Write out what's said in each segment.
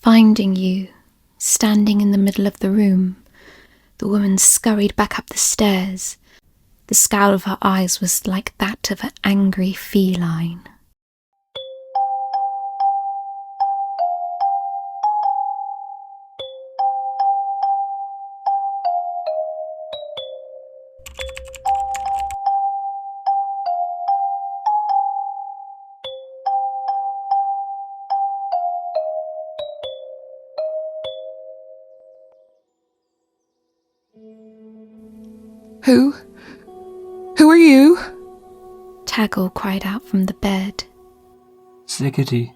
Finding you, standing in the middle of the room, the woman scurried back up the stairs. The scowl of her eyes was like that of an angry feline. Who are you? Taggle cried out from the bed. Ziggity,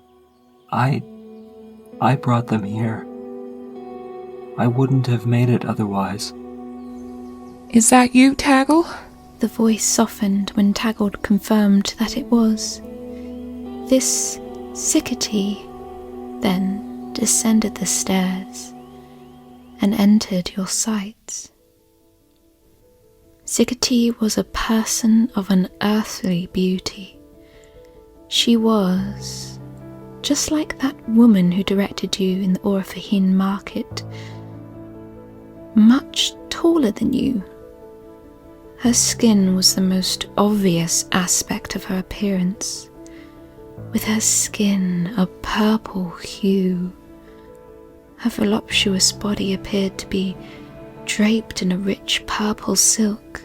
I brought them here. I wouldn't have made it otherwise. Is that you, Taggle? The voice softened when Taggle confirmed that it was. This Ziggity then descended the stairs and entered your sights. Ziggity was a person of an earthly beauty. She was just like that woman who directed you in the Orphahin market, much taller than you. Her skin was the most obvious aspect of her appearance, with her skin a purple hue. Her voluptuous body appeared to be draped in a rich purple silk,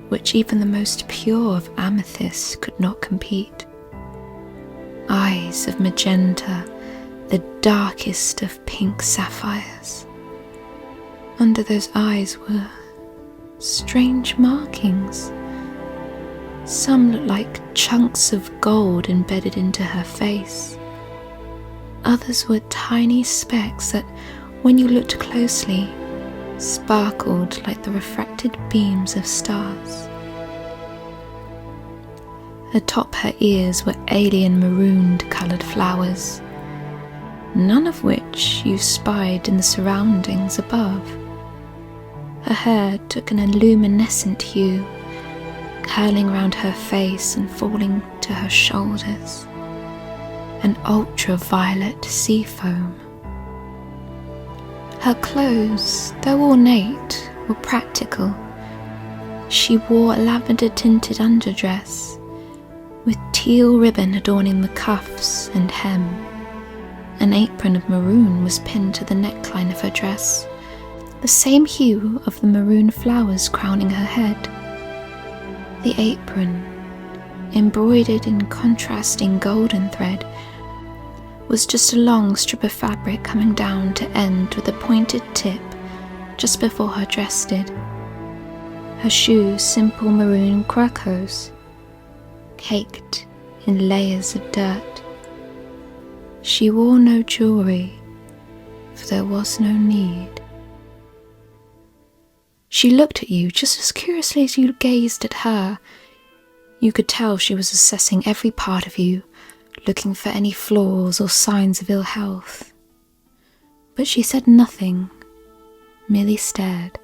which even the most pure of amethysts could not compete. Eyes of magenta, the darkest of pink sapphires. Under those eyes were strange markings. Some looked like chunks of gold embedded into her face. Others were tiny specks that, when you looked closely, sparkled like the refracted beams of stars. Atop her ears were alien marooned coloured flowers, none of which you spied in the surroundings above. Her hair took an illuminescent hue, curling round her face and falling to her shoulders, an ultraviolet sea foam. Her clothes, though ornate, were practical. She wore a lavender-tinted underdress, with teal ribbon adorning the cuffs and hem. An apron of maroon was pinned to the neckline of her dress, the same hue of the maroon flowers crowning her head. The apron, embroidered in contrasting golden thread, was just a long strip of fabric coming down to end with a pointed tip just before her dress did. Her shoes simple maroon crocos, caked in layers of dirt. She wore no jewellery, for there was no need. She looked at you just as curiously as you gazed at her. You could tell she was assessing every part of you, looking for any flaws or signs of ill health. But she said nothing, merely stared.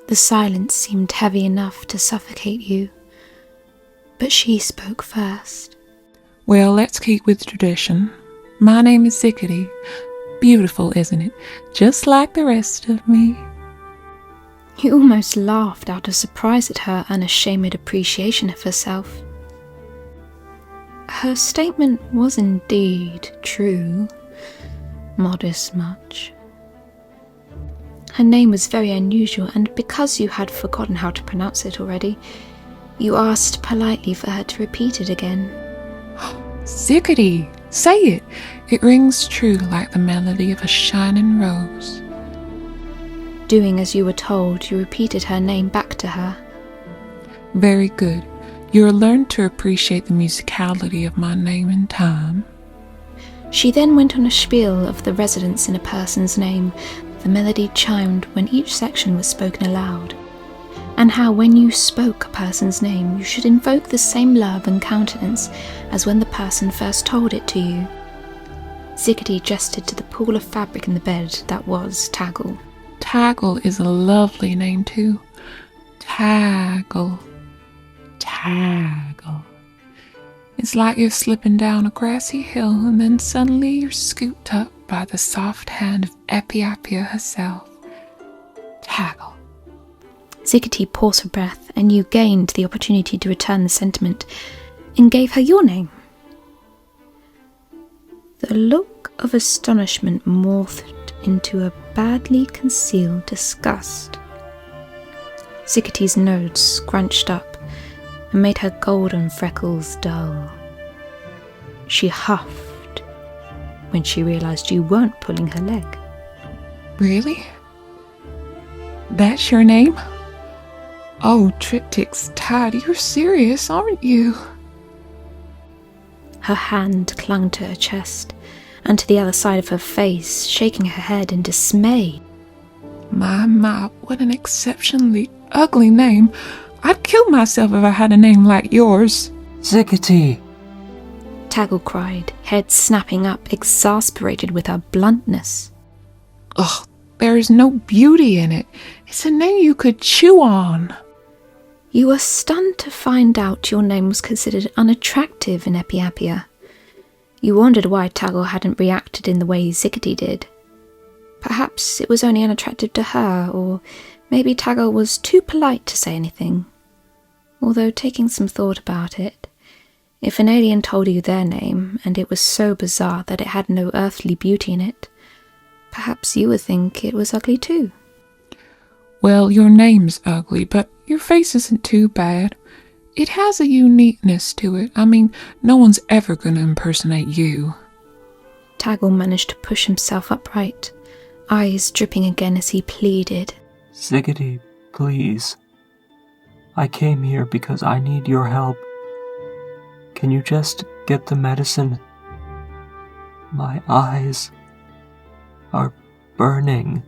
The silence seemed heavy enough to suffocate you, but she spoke first. Well, let's keep with tradition. My name is Ziggity. Beautiful, isn't it? Just like the rest of me. You almost laughed out of surprise at her unashamed appreciation of herself. Her statement was indeed true, modest much. Her name was very unusual, and because you had forgotten how to pronounce it already, you asked politely for her to repeat it again. Ziggity! Say it! It rings true like the melody of a shining rose. Doing as you were told, you repeated her name back to her. Very good. You'll learn to appreciate the musicality of my name in time. She then went on a spiel of the resonance in a person's name. The melody chimed when each section was spoken aloud, and how when you spoke a person's name, you should invoke the same love and countenance as when the person first told it to you. Ziggity gestured to the pool of fabric in the bed that was Taggle. Taggle is a lovely name too. Taggle. Taggle. It's like you're slipping down a grassy hill and then suddenly you're scooped up by the soft hand of Epiapia herself. Taggle. Ziggity paused for breath, and you gained the opportunity to return the sentiment and gave her your name. The look of astonishment morphed into a badly concealed disgust. Ziggity's nose scrunched up and made her golden freckles dull. She huffed when she realized you weren't pulling her leg. Really? That's your name? Oh, Triptych's Tad, you're serious, aren't you? Her hand clung to her chest and to the other side of her face, shaking her head in dismay. My, what an exceptionally ugly name. I'd kill myself if I had a name like yours. Ziggity! Taggle cried, head snapping up, exasperated with her bluntness. Ugh, there is no beauty in it. It's a name you could chew on. You were stunned to find out your name was considered unattractive in Epiapia. You wondered why Taggle hadn't reacted in the way Ziggity did. Perhaps it was only unattractive to her, or maybe Taggle was too polite to say anything. Although taking some thought about it, if an alien told you their name, and it was so bizarre that it had no earthly beauty in it, perhaps you would think it was ugly too. Well, your name's ugly, but your face isn't too bad. It has a uniqueness to it. I mean, no one's ever gonna impersonate you. Taggle managed to push himself upright, eyes dripping again as he pleaded. Ziggity, please. I came here because I need your help. Can you just get the medicine? My eyes are burning.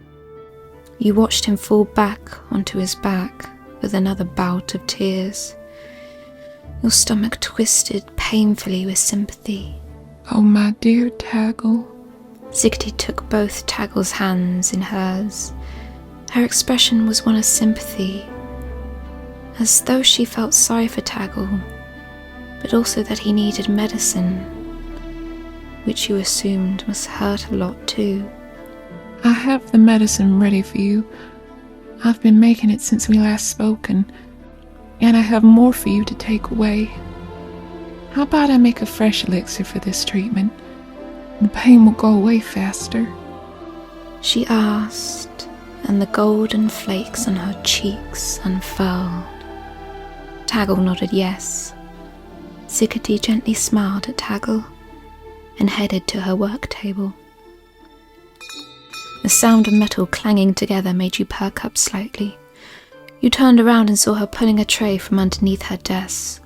You watched him fall back onto his back with another bout of tears. Your stomach twisted painfully with sympathy. Oh, my dear Taggle. Ziggity took both Taggle's hands in hers. Her expression was one of sympathy, as though she felt sorry for Taggle, but also that he needed medicine, which you assumed must hurt a lot too. I have the medicine ready for you. I've been making it since we last spoke, and I have more for you to take away. How about I make a fresh elixir for this treatment? The pain will go away faster. She asked, and the golden flakes on her cheeks unfurled. Taggle nodded yes. Ziggity gently smiled at Taggle and headed to her work table. The sound of metal clanging together made you perk up slightly. You turned around and saw her pulling a tray from underneath her desk,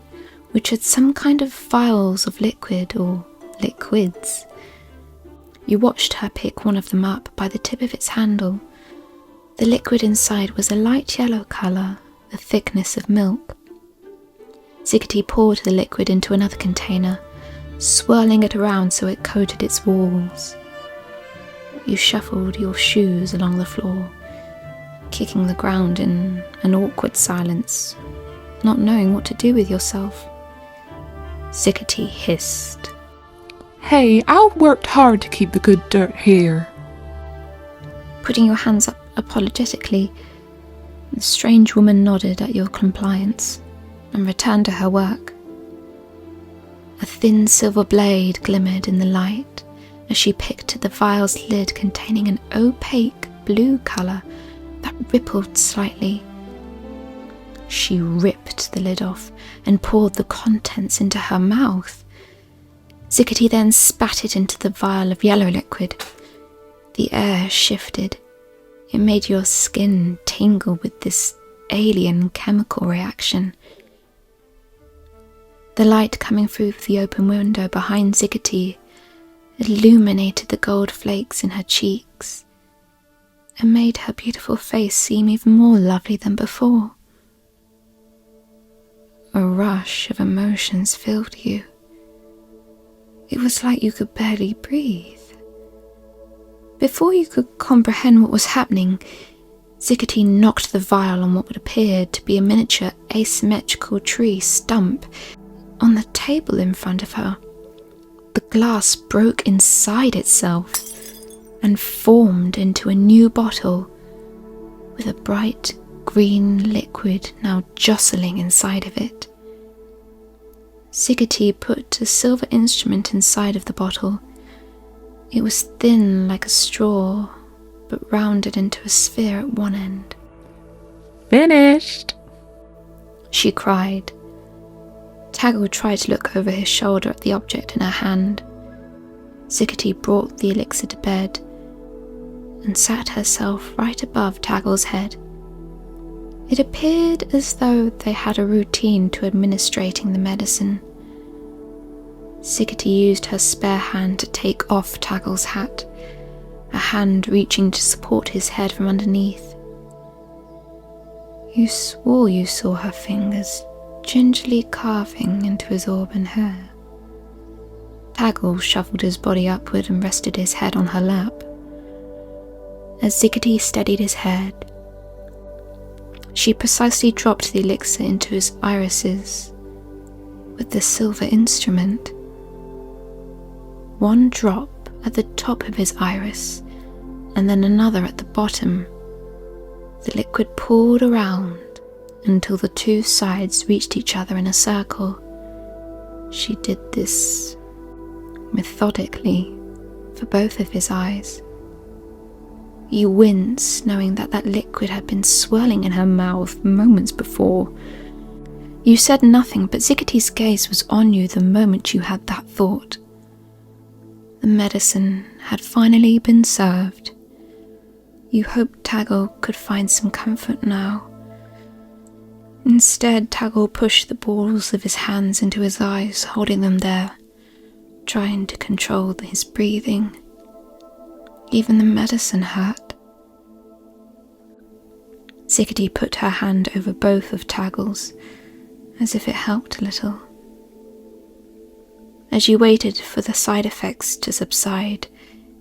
which had some kind of vials of liquid or liquids. You watched her pick one of them up by the tip of its handle. The liquid inside was a light yellow colour, the thickness of milk. Ziggity poured the liquid into another container, swirling it around so it coated its walls. You shuffled your shoes along the floor, kicking the ground in an awkward silence, not knowing what to do with yourself. Ziggity hissed. Hey, I worked hard to keep the good dirt here. Putting your hands up apologetically, the strange woman nodded at your compliance and returned to her work. A thin silver blade glimmered in the light as she picked at the vial's lid containing an opaque blue colour that rippled slightly. She ripped the lid off and poured the contents into her mouth. Ziggity then spat it into the vial of yellow liquid. The air shifted. It made your skin tingle with this alien chemical reaction. The light coming through the open window behind Ziggity illuminated the gold flakes in her cheeks and made her beautiful face seem even more lovely than before. A rush of emotions filled you. It was like you could barely breathe. Before you could comprehend what was happening, Ziggity knocked the vial on what would appear to be a miniature asymmetrical tree stump On the table in front of her, the glass broke inside itself and formed into a new bottle with a bright green liquid now jostling inside of it. Ziggity put a silver instrument inside of the bottle. It was thin like a straw, but rounded into a sphere at one end. Finished! She cried. Taggle tried to look over his shoulder at the object in her hand. Ziggity brought the elixir to bed and sat herself right above Taggle's head. It appeared as though they had a routine to administrating the medicine. Ziggity used her spare hand to take off Taggle's hat, a hand reaching to support his head from underneath. You swore you saw her fingers gingerly carving into his auburn hair. Taggle shuffled his body upward and rested his head on her lap. As Ziggity steadied his head, she precisely dropped the elixir into his irises with the silver instrument. One drop at the top of his iris, and then another at the bottom. The liquid poured around until the two sides reached each other in a circle. She did this methodically for both of his eyes. You winced, knowing that that liquid had been swirling in her mouth moments before. You said nothing, but Ziggity's gaze was on you the moment you had that thought. The medicine had finally been served. You hoped Taggle could find some comfort now. Instead, Taggle pushed the balls of his hands into his eyes, holding them there, trying to control his breathing. Even the medicine hurt. Ziggity put her hand over both of Taggle's, as if it helped a little. As you waited for the side effects to subside,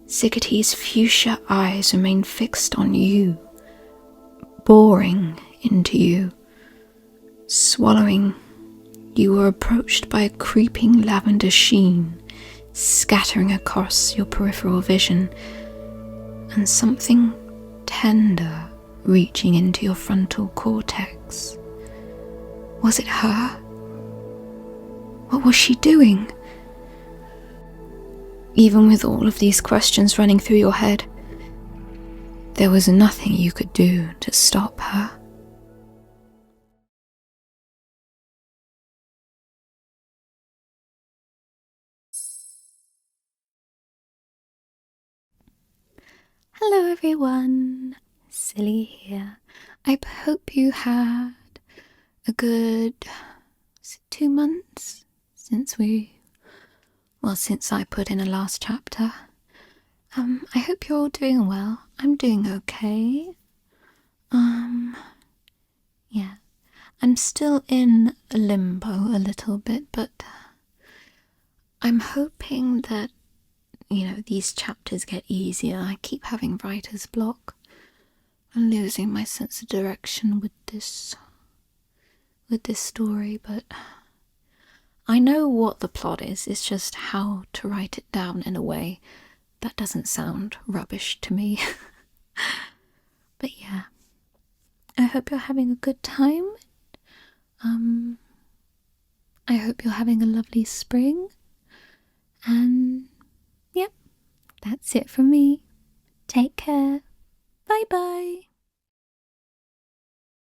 Ziggity's fuchsia eyes remained fixed on you, boring into you. Swallowing, you were approached by a creeping lavender sheen, scattering across your peripheral vision, and something tender reaching into your frontal cortex. Was it her? What was she doing? Even with all of these questions running through your head, there was nothing you could do to stop her. Hello everyone, Silly here. I hope you had a good 2 months since I put in a last chapter. I hope you're all doing well. I'm doing okay. Yeah. I'm still in limbo a little bit, but I'm hoping that, these chapters get easier. I keep having writer's block and losing my sense of direction with this story, but I know what the plot is. It's just how to write it down in a way that doesn't sound rubbish to me. But yeah, I hope you're having a good time. I hope you're having a lovely spring. And yep, that's it from me. Take care. Bye bye.